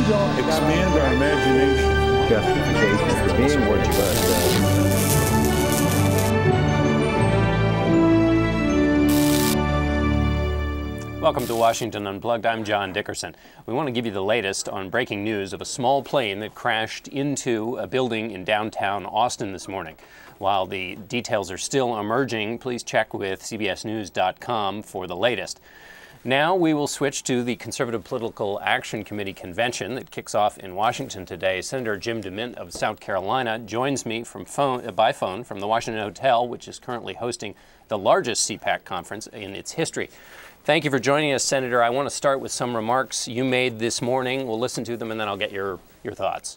we don't expand our imagination, justification for being what you are. Welcome to Washington Unplugged. I'm John Dickerson. We want to give you the latest on breaking news of a small plane that crashed into a building in downtown Austin this morning. While the details are still emerging, please check with CBSNews.com for the latest. Now we will switch to the Conservative Political Action Committee convention that kicks off in Washington today. Senator Jim DeMint of South Carolina joins me by phone from the Washington Hotel, which is currently hosting the largest CPAC conference in its history. Thank you for joining us, Senator. I want to start with some remarks you made this morning. We'll listen to them and then I'll get your thoughts.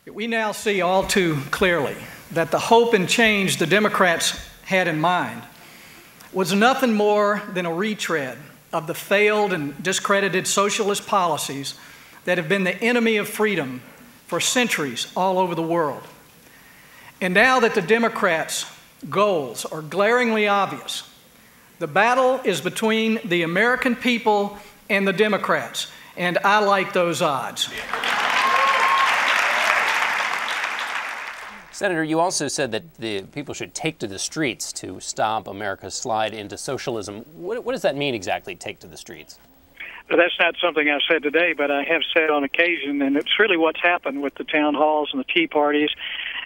We now see all too clearly that the hope and change the Democrats had in mind was nothing more than a retread of the failed and discredited socialist policies that have been the enemy of freedom for centuries all over the world. And now that the Democrats' goals are glaringly obvious, the battle is between the American people and the Democrats, and I like those odds. Senator, you also said that the people should take to the streets to stop America's slide into socialism. What does that mean exactly, take to the streets? Well, that's not something I said today, but I have said on occasion, and it's really what's happened with the town halls and the tea parties,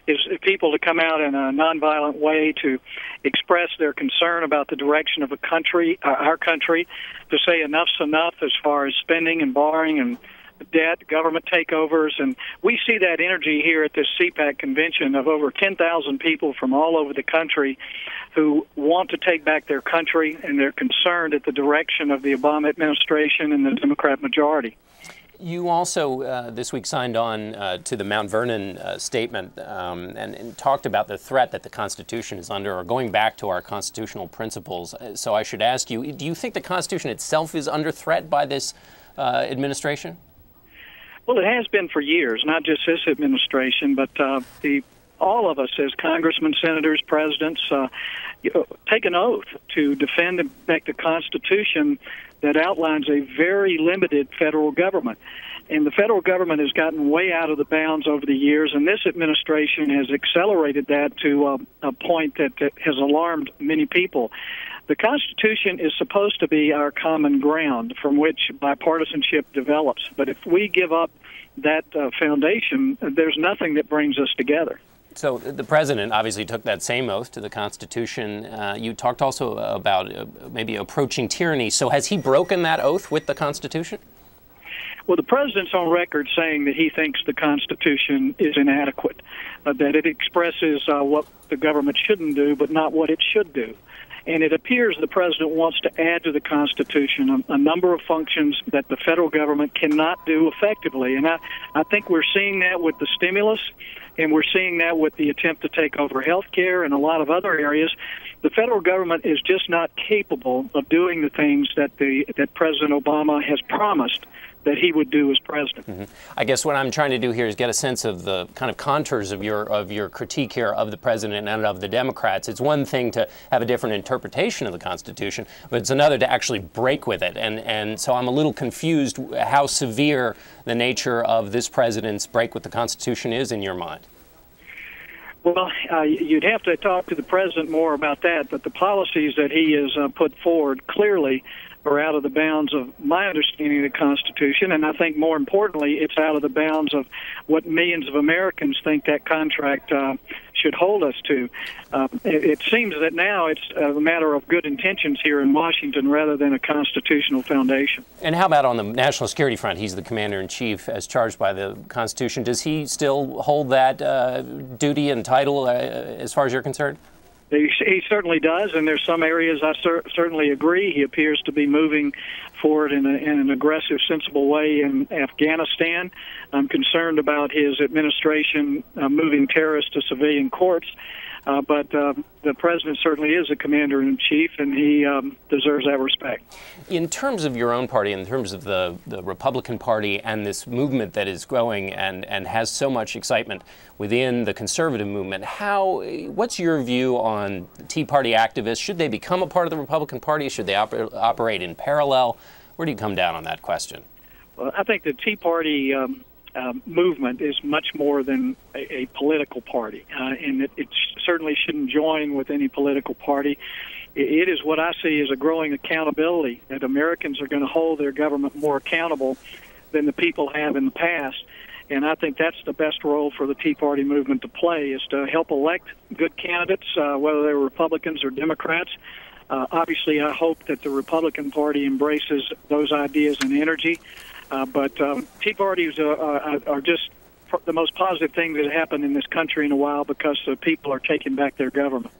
is people to come out in a nonviolent way to express their concern about the direction of our country, to say enough's enough as far as spending and borrowing and debt, government takeovers. And we see that energy here at this CPAC convention of over 10,000 people from all over the country who want to take back their country, and they're concerned at the direction of the Obama administration and the Democrat majority. You also this week signed on to the Mount Vernon statement and talked about the threat that the Constitution is under, or going back to our constitutional principles. So I should ask you, do you think the Constitution itself is under threat by this administration? Well, it has been for years, not just this administration, but all of us as congressmen, senators, presidents take an oath to defend and protect the Constitution that outlines a very limited federal government. And the federal government has gotten way out of the bounds over the years, and this administration has accelerated that to a point that has alarmed many people. The Constitution is supposed to be our common ground from which bipartisanship develops. But if we give up that foundation, there's nothing that brings us together. So the president obviously took that same oath to the Constitution. You talked also about maybe approaching tyranny. So has he broken that oath with the Constitution? Well, the president's on record saying that he thinks the Constitution is inadequate, that it expresses what the government shouldn't do, but not what it should do. And it appears the president wants to add to the Constitution a number of functions that the federal government cannot do effectively. And I think we're seeing that with the stimulus, and we're seeing that with the attempt to take over health care and a lot of other areas. The federal government is just not capable of doing the things that President Obama has promised that he would do as president. Mm-hmm. I guess what I'm trying to do here is get a sense of the kind of contours of your critique here of the president and of the Democrats. It's one thing to have a different interpretation of the Constitution, but it's another to actually break with it. And so I'm a little confused how severe the nature of this president's break with the Constitution is in your mind. Well, you'd have to talk to the president more about that, but the policies that he has put forward clearly are out of the bounds of my understanding of the Constitution, and I think more importantly, it's out of the bounds of what millions of Americans think that contract should hold us to. It seems that now it's a matter of good intentions here in Washington rather than a constitutional foundation. And how about on the national security front? He's the commander-in-chief as charged by the Constitution. Does he still hold that duty and title as far as you're concerned? He certainly does, and there's some areas I certainly agree. He appears to be moving forward in an aggressive, sensible way in Afghanistan. I'm concerned about his administration moving terrorists to civilian courts. But the president certainly is a commander-in-chief, and he deserves that respect. In terms of your own party, in terms of the Republican Party and this movement that is growing and has so much excitement within the conservative movement, what's your view on Tea Party activists? Should they become a part of the Republican Party? Should they operate in parallel? Where do you come down on that question? I think the Tea Party movement is much more than a political party, and it certainly shouldn't join with any political party. It is what I see as a growing accountability, that Americans are going to hold their government more accountable than the people have in the past. And I think that's the best role for the Tea Party movement to play, is to help elect good candidates, whether they're Republicans or Democrats. Obviously, I hope that the Republican Party embraces those ideas and energy. But Tea Parties are just the most positive thing that happened in this country in a while, because the people are taking back their government.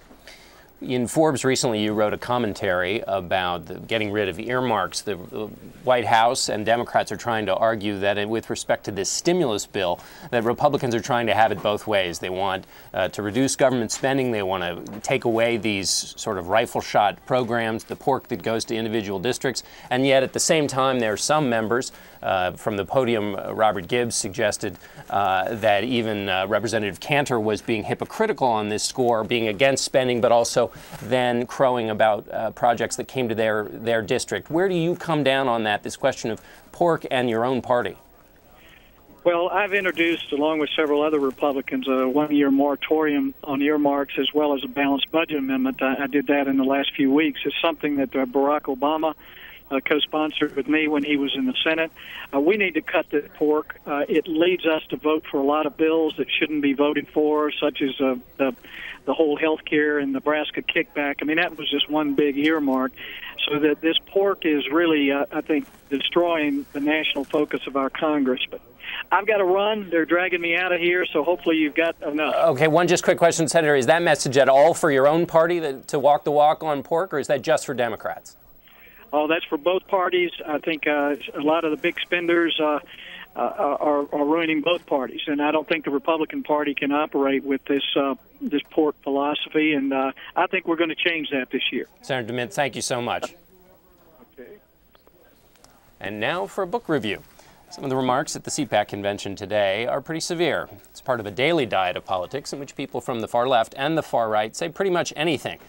In Forbes recently, you wrote a commentary about getting rid of earmarks. The White House and Democrats are trying to argue that with respect to this stimulus bill, that Republicans are trying to have it both ways. They want to reduce government spending. They want to take away these sort of rifle shot programs, the pork that goes to individual districts. And yet, at the same time, there are some members from the podium. Robert Gibbs suggested that even Representative Cantor was being hypocritical on this score, being against spending, but also then crowing about projects that came to their district. Where do you come down on that, this question of pork and your own party? Well, I've introduced, along with several other Republicans, a one-year moratorium on earmarks, as well as a balanced budget amendment. I did that in the last few weeks. It's something that Barack Obama co-sponsored with me when he was in the Senate. We need to cut the pork. It leads us to vote for a lot of bills that shouldn't be voted for, such as the whole health care and Nebraska kickback. I mean, that was just one big earmark. So that this pork is really, I think, destroying the national focus of our Congress. But I've got to run. They're dragging me out of here, so hopefully you've got enough. Okay, one just quick question, Senator. Is that message at all for your own party to walk the walk on pork, or is that just for Democrats? Oh, that's for both parties. I think a lot of the big spenders are ruining both parties, and I don't think the Republican Party can operate with this pork philosophy, and I think we're going to change that this year. Senator DeMint, thank you so much. Okay. And now for a book review. Some of the remarks at the CPAC convention today are pretty severe. It's part of a daily diet of politics in which people from the far left and the far right say pretty much anything.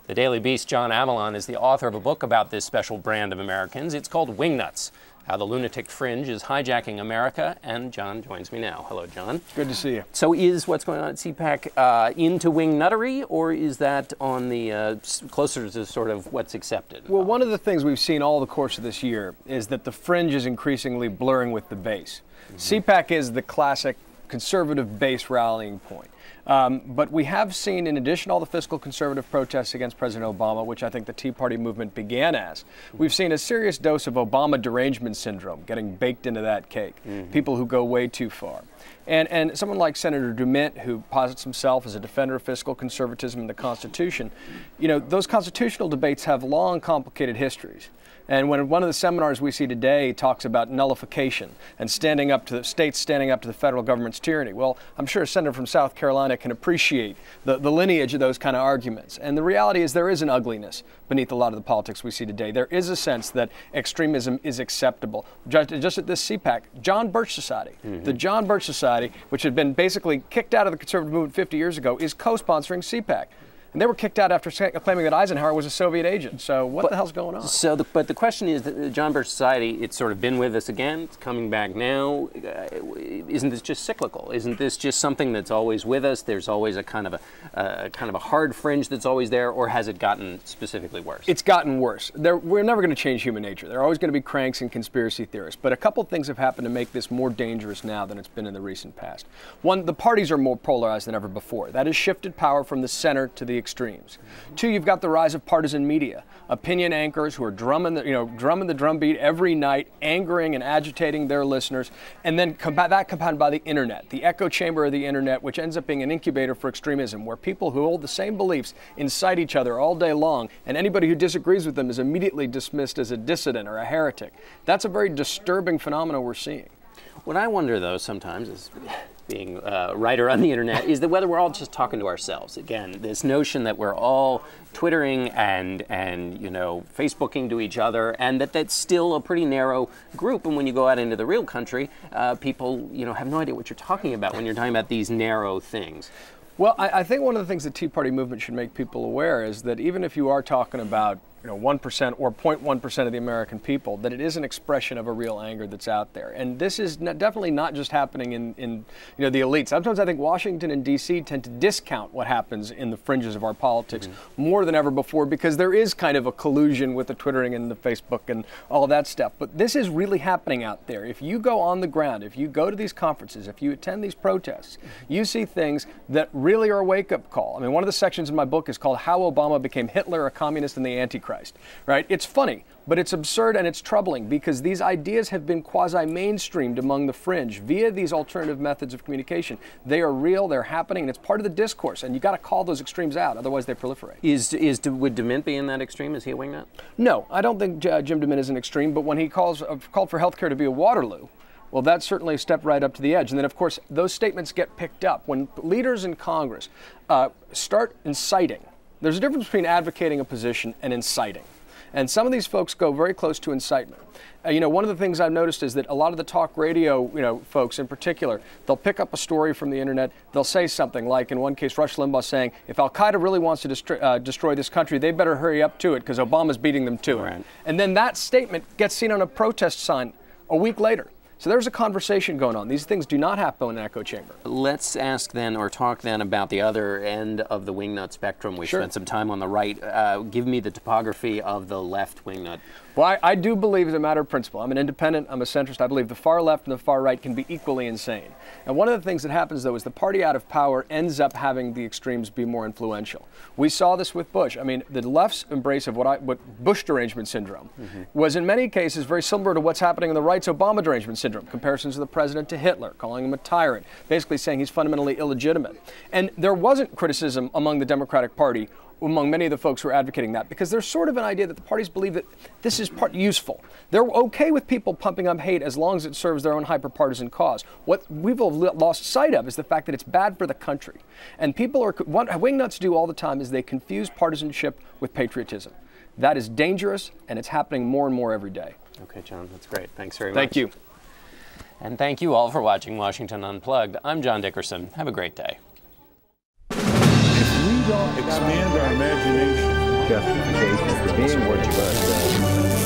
The Daily Beast's John Avlon is the author of a book about this special brand of Americans. It's called Wingnuts, How the Lunatic Fringe is Hijacking America. And John joins me now. Hello, John. Good to see you. So is what's going on at CPAC into wingnuttery, or is that on the closer to sort of what's accepted? Well, one of the things we've seen all the course of this year is that the fringe is increasingly blurring with the base. CPAC is the classic conservative base rallying point. But we have seen, in addition to all the fiscal conservative protests against President Obama, which I think the Tea Party movement began as, we've seen a serious dose of Obama derangement syndrome getting baked into that cake. People who go way too far. And someone like Senator DeMint, who posits himself as a defender of fiscal conservatism and the Constitution, you know, those constitutional debates have long, complicated histories. And when one of the seminars we see today talks about nullification and standing up to the states, standing up to the federal government's tyranny, well, I'm sure a senator from South Carolina can appreciate the lineage of those kind of arguments. And the reality is there is an ugliness beneath a lot of the politics we see today. There is a sense that extremism is acceptable. Just at this CPAC, John Birch Society, the John Birch Society, which had been basically kicked out of the conservative movement 50 years ago, is co-sponsoring CPAC. And they were kicked out after claiming that Eisenhower was a Soviet agent. So what the hell's going on? So, but the question is that the John Birch Society, it's sort of been with us again. It's coming back now. Isn't this just cyclical? Isn't this just something that's always with us? There's always a kind of a hard fringe that's always there, or has it gotten specifically worse? It's gotten worse. We're never going to change human nature. There are always going to be cranks and conspiracy theorists. But a couple of things have happened to make this more dangerous now than it's been in the recent past. One, the parties are more polarized than ever before. That has shifted power from the center to the extremes. Two, you've got the rise of partisan media, opinion anchors who are drumming the drumbeat every night, angering and agitating their listeners, and then that compounded by the internet, the echo chamber of the internet, which ends up being an incubator for extremism, where people who hold the same beliefs incite each other all day long, and anybody who disagrees with them is immediately dismissed as a dissident or a heretic. That's a very disturbing phenomenon we're seeing. What I wonder, though, sometimes is, being a writer on the internet, is that whether we're all just talking to ourselves. Again, this notion that we're all Twittering and you know, Facebooking to each other, and that's still a pretty narrow group. And when you go out into the real country, people, you know, have no idea what you're talking about when you're talking about these narrow things. Well, I think one of the things the Tea Party movement should make people aware is that even if you are talking about 1% or 0.1% of the American people, that it is an expression of a real anger that's out there. And this is definitely not just happening in the elite. Sometimes I think Washington and D.C. tend to discount what happens in the fringes of our politics more than ever before, because there is kind of a collusion with the Twittering and the Facebook and all that stuff. But this is really happening out there. If you go on the ground, if you go to these conferences, if you attend these protests, you see things that really are a wake-up call. I mean, one of the sections in my book is called How Obama Became Hitler, a Communist, and the Antichrist. Right? It's funny, but it's absurd and it's troubling, because these ideas have been quasi-mainstreamed among the fringe via these alternative methods of communication. They are real, they're happening, and it's part of the discourse, and you got to call those extremes out, otherwise they proliferate. Would DeMint be in that extreme? Is he a wingnut? No, I don't think Jim DeMint is an extreme, but when he called for healthcare to be a Waterloo, well, that's certainly a step right up to the edge. And then, of course, those statements get picked up. When leaders in Congress start inciting, there's a difference between advocating a position and inciting. And some of these folks go very close to incitement. One of the things I've noticed is that a lot of the talk radio, folks in particular, they'll pick up a story from the internet, they'll say something like, in one case, Rush Limbaugh saying, if Al-Qaeda really wants to destroy this country, they better hurry up to it because Obama's beating them to it. Right. And then that statement gets seen on a protest sign a week later. So there's a conversation going on. These things do not happen in an echo chamber. Let's ask then, or talk then, about the other end of the wingnut spectrum. We spent some time on the right. Give me the topography of the left wingnut. Well, I do believe, as a matter of principle, I'm an independent, I'm a centrist, I believe the far left and the far right can be equally insane. And one of the things that happens, though, is the party out of power ends up having the extremes be more influential. We saw this with Bush. I mean, the left's embrace of what Bush derangement syndrome was in many cases very similar to what's happening in the right's Obama derangement syndrome. Comparisons of the president to Hitler, calling him a tyrant, basically saying he's fundamentally illegitimate. And there wasn't criticism among the Democratic Party, among many of the folks who are advocating that, because there's sort of an idea that the parties believe that this is useful. They're okay with people pumping up hate as long as it serves their own hyper-partisan cause. What we've lost sight of is the fact that it's bad for the country. And what wingnuts do all the time is they confuse partisanship with patriotism. That is dangerous, and it's happening more and more every day. Okay, John, that's great. Thanks very much. Thank you. And thank you all for watching Washington Unplugged. I'm John Dickerson. Have a great day. If we don't expand our imagination, Justification for being what you